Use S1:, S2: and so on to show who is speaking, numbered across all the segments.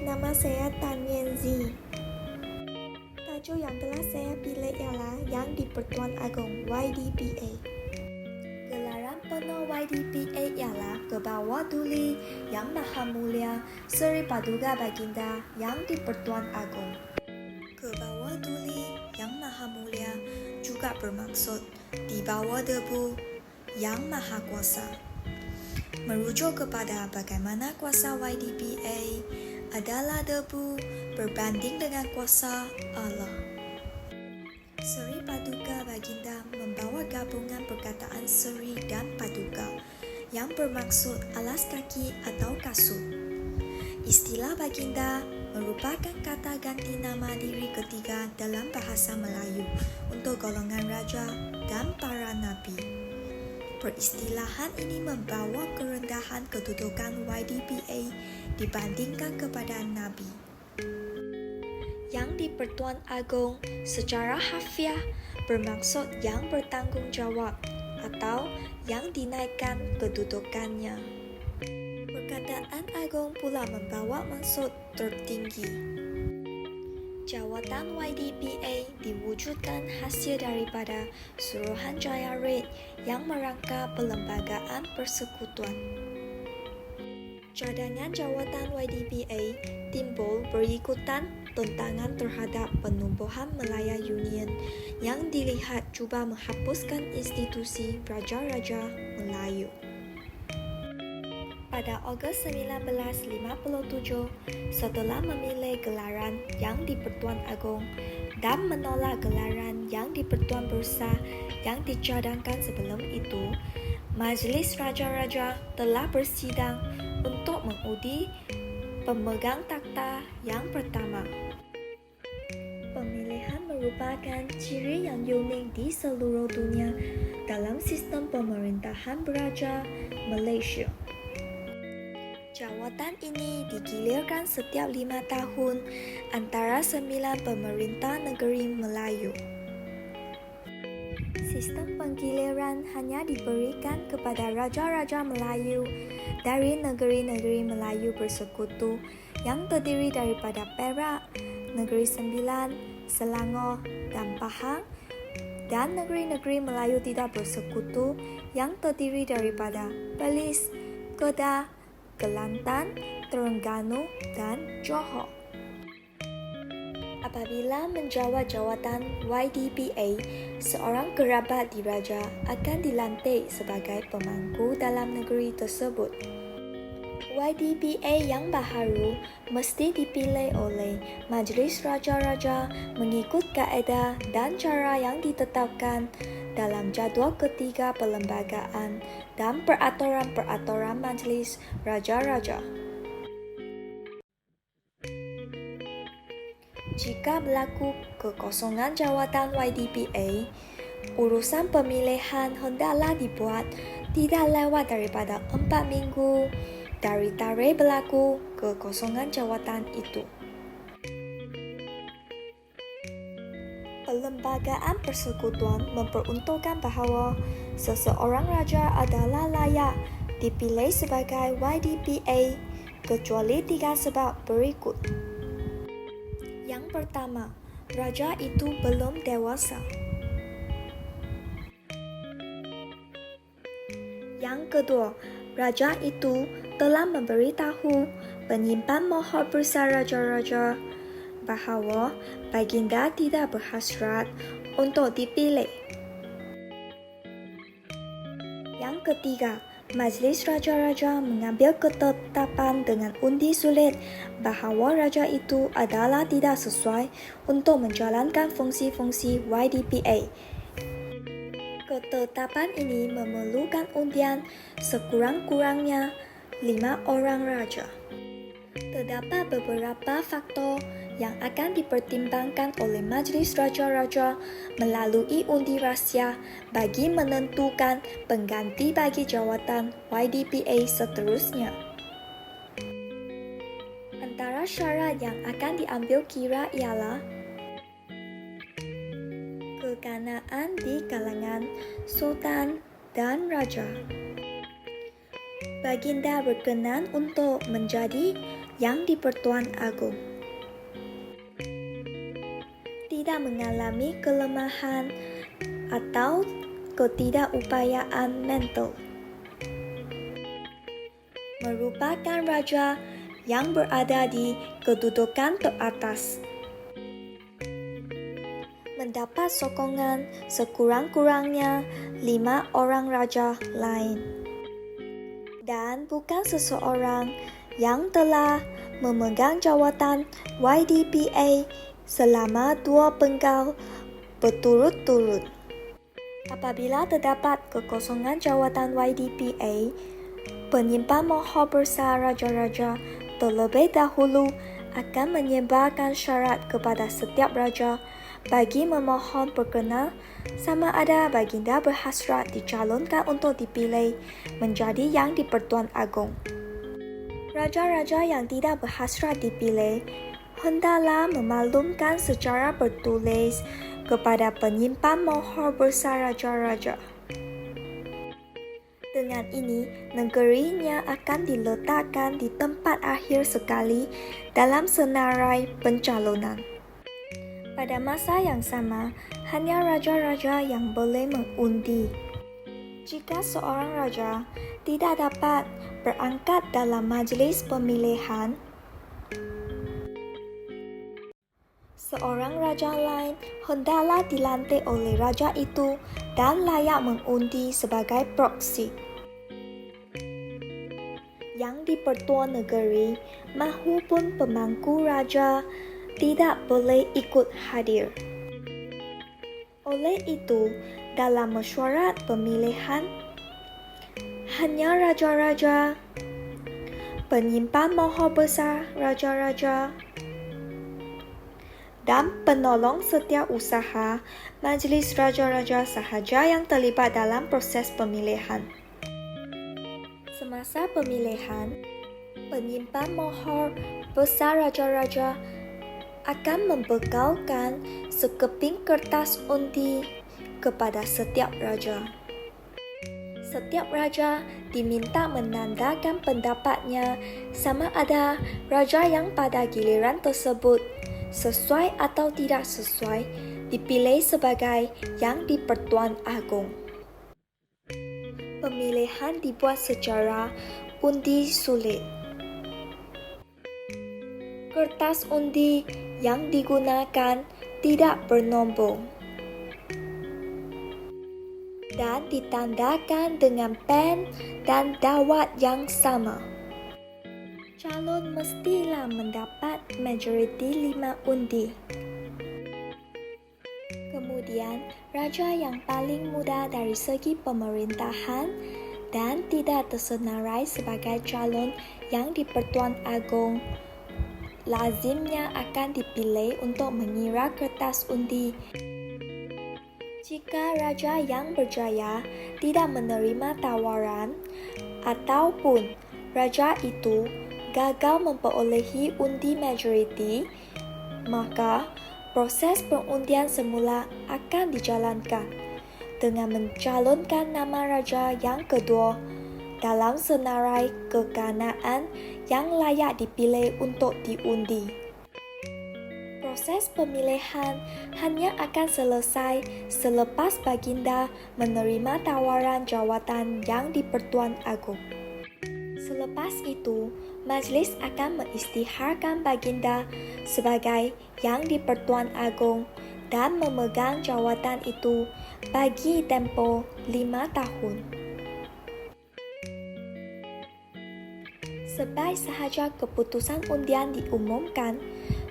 S1: nama saya Tan Yanzi. Tajuk yang telah saya pilih ialah Yang di-Pertuan Agong YDPA. Gelaran penuh YDPA ialah Ke Bawah Duli Yang Maha Mulia Seri Paduka Baginda Yang di-Pertuan Agong. Ke Bawah Duli Yang Maha Mulia juga bermaksud di bawah debu Yang Maha Kuasa. Merujuk kepada bagaimana kuasa YDPA adalah debu berbanding dengan kuasa Allah. Seri Paduka Baginda membawa gabungan perkataan seri dan paduka yang bermaksud alas kaki atau kasut. Istilah Baginda merupakan kata ganti nama diri ketiga dalam bahasa Melayu untuk golongan raja dan para nabi. Peristilahan ini membawa kerendahan kedudukan YDPA dibandingkan kepada Nabi. Yang di-Pertuan Agong secara harfiah bermaksud yang bertanggung jawab atau yang dinaikkan kedudukannya. Perkataan Agong pula membawa maksud tertinggi. Jawatan YDPA diwujudkan hasil daripada Suruhanjaya Red yang merangka Perlembagaan Persekutuan. Cadangan jawatan YDPA timbul berikutan tentangan terhadap penumbuhan Malaya Union yang dilihat cuba menghapuskan institusi Raja-Raja Melayu. Pada Ogos 1957, setelah memilih gelaran Yang di-Pertuan Agong dan menolak gelaran Yang di-Pertuan Besar yang dicadangkan sebelum itu, Majlis Raja-Raja telah bersidang untuk mengundi pemegang takhta yang pertama. Pemilihan merupakan ciri yang unik di seluruh dunia dalam sistem pemerintahan beraja Malaysia. Jawatan ini digilirkan setiap 5 tahun antara 9 pemerintah negeri Melayu. Sistem penggiliran hanya diberikan kepada Raja-Raja Melayu dari negeri-negeri Melayu bersekutu yang terdiri daripada Perak, Negeri Sembilan, Selangor dan Pahang, dan negeri-negeri Melayu tidak bersekutu yang terdiri daripada Perlis, Kedah, Kelantan, Terengganu, dan Johor. Apabila menjawat jawatan YDPA, seorang kerabat diraja akan dilantik sebagai pemangku dalam negeri tersebut. YDPA yang baharu mesti dipilih oleh Majlis Raja-Raja mengikut kaedah dan cara yang ditetapkan dalam jadual ketiga perlembagaan dan peraturan-peraturan Majlis Raja-Raja. Jika berlaku kekosongan jawatan YDPA, urusan pemilihan hendaklah dibuat tidak lewat daripada 4 minggu dari tarikh berlaku kekosongan jawatan itu. Perlembagaan Persekutuan memperuntukkan bahawa seseorang raja adalah layak dipilih sebagai YDPA kecuali 3 sebab berikut. Yang pertama, raja itu belum dewasa. Yang kedua, raja itu telah memberitahu penyimpan mohon besar raja-raja bahawa Baginda tidak berhasrat untuk dipilih. Yang ketiga, Majlis Raja-Raja mengambil ketetapan dengan undi sulit bahawa raja itu adalah tidak sesuai untuk menjalankan fungsi-fungsi YDPA. Ketetapan ini memerlukan undian sekurang-kurangnya 5 orang raja. Terdapat beberapa faktor yang akan dipertimbangkan oleh Majlis Raja-Raja melalui undi rahsia bagi menentukan pengganti bagi jawatan YDPA seterusnya. Antara syarat yang akan diambil kira ialah keganaan di kalangan sultan dan raja, Baginda berkenan untuk menjadi Yang di-Pertuan Agong. Tidak mengalami kelemahan atau ketidakupayaan mental. Merupakan raja yang berada di kedudukan teratas. Mendapat sokongan sekurang-kurangnya 5 orang raja lain. Dan bukan seseorang yang telah memegang jawatan YDPA selama 2 penggal berturut-turut. Apabila terdapat kekosongan jawatan YDPA, penyimpan mohon besar raja-raja terlebih dahulu akan menyebarkan syarat kepada setiap raja bagi memohon perkenan sama ada baginda berhasrat dicalonkan untuk dipilih menjadi Yang di-Pertuan Agong. Raja-raja yang tidak berhasrat dipilih hendaklah memaklumkan secara bertulis kepada penyimpan mohon besar raja-raja. Dengan ini, negerinya akan diletakkan di tempat akhir sekali dalam senarai pencalonan. Pada masa yang sama, hanya raja-raja yang boleh mengundi. Jika seorang raja tidak dapat berangkat dalam majlis pemilihan, seorang raja lain hendaklah dilantik oleh raja itu dan layak mengundi sebagai proksi. Yang di-Pertuan negeri mahupun pemangku raja tidak boleh ikut hadir. Oleh itu, dalam mesyuarat pemilihan, hanya raja-raja, penyimpan mohon besar raja-raja, dan penolong setiausaha majlis raja-raja sahaja yang terlibat dalam proses pemilihan. Semasa pemilihan, penyimpan mohon besar raja-raja akan membekalkan sekeping kertas undi kepada setiap raja. Setiap raja diminta menandakan pendapatnya sama ada raja yang pada giliran tersebut sesuai atau tidak sesuai dipilih sebagai Yang di-Pertuan Agong. Pemilihan dibuat secara undi sulit. Kertas undi yang digunakan tidak bernombor dan ditandakan dengan pen dan dawat yang sama. Calon mestilah mendapat majoriti 5 undi. Kemudian, raja yang paling muda dari segi pemerintahan dan tidak tersenarai sebagai calon Yang di-Pertuan Agong lazimnya akan dipilih untuk mengira kertas undi. Jika raja yang berjaya tidak menerima tawaran ataupun raja itu gagal memperolehi undi majoriti, maka proses pengundian semula akan dijalankan dengan mencalonkan nama raja yang kedua dalam senarai keganaan yang layak dipilih untuk diundi. Proses pemilihan hanya akan selesai selepas baginda menerima tawaran jawatan Yang di-Pertuan Agong. Selepas itu, majlis akan mengisytiharkan baginda sebagai Yang di-Pertuan Agong dan memegang jawatan itu bagi tempoh 5 tahun. Sebaik sahaja keputusan undian diumumkan,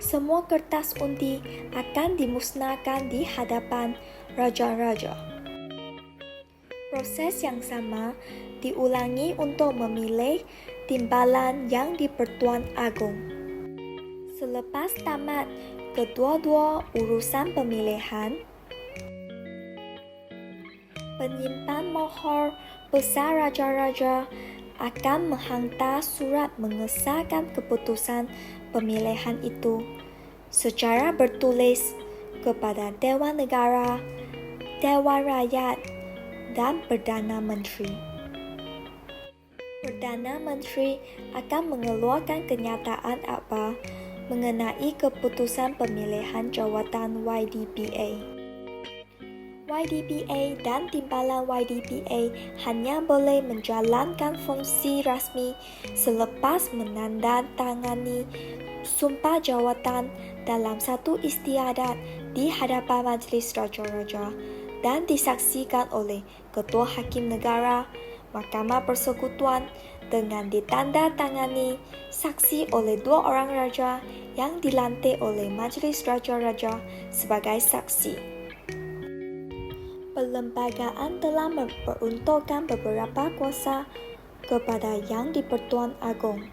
S1: semua kertas undi akan dimusnahkan di hadapan raja-raja. Proses yang sama diulangi untuk memilih timbalan Yang di-Pertuan Agong. Selepas tamat kedua-dua urusan pemilihan, penyimpan mohon besar raja-raja akan menghantar surat mengesahkan keputusan pemilihan itu secara bertulis kepada Dewan Negara, Dewan Rakyat, dan Perdana Menteri. Perdana Menteri akan mengeluarkan kenyataan apa mengenai keputusan pemilihan jawatan YDPA. YDPA dan timbalan YDPA hanya boleh menjalankan fungsi rasmi selepas menandatangani sumpah jawatan dalam satu istiadat di hadapan Majlis Raja-Raja dan disaksikan oleh Ketua Hakim Negara, Mahkamah Persekutuan dengan ditandatangani saksi oleh 2 orang raja yang dilantik oleh Majlis Raja-Raja sebagai saksi. Perlembagaan telah memperuntukkan beberapa kuasa kepada Yang di-Pertuan Agong.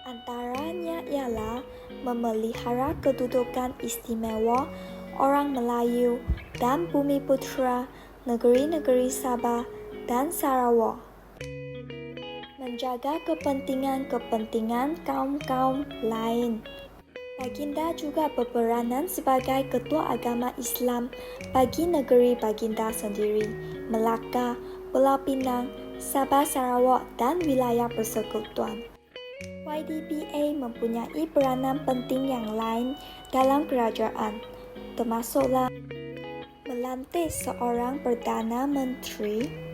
S1: Antaranya ialah memelihara kedudukan istimewa orang Melayu dan Bumiputera negeri-negeri Sabah dan Sarawak, menjaga kepentingan-kepentingan kaum-kaum lain. Baginda juga berperanan sebagai Ketua Agama Islam bagi negeri Baginda sendiri, Melaka, Pulau Pinang, Sabah Sarawak dan wilayah persekutuan. YDPA mempunyai peranan penting yang lain dalam kerajaan, termasuklah melantik seorang Perdana Menteri,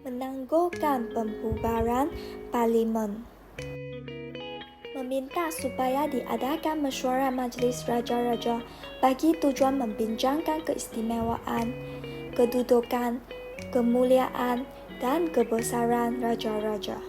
S1: menangguhkan pembubaran Parlimen, meminta supaya diadakan mesyuarat Majlis Raja-Raja bagi tujuan membincangkan keistimewaan, kedudukan, kemuliaan dan kebesaran Raja-Raja.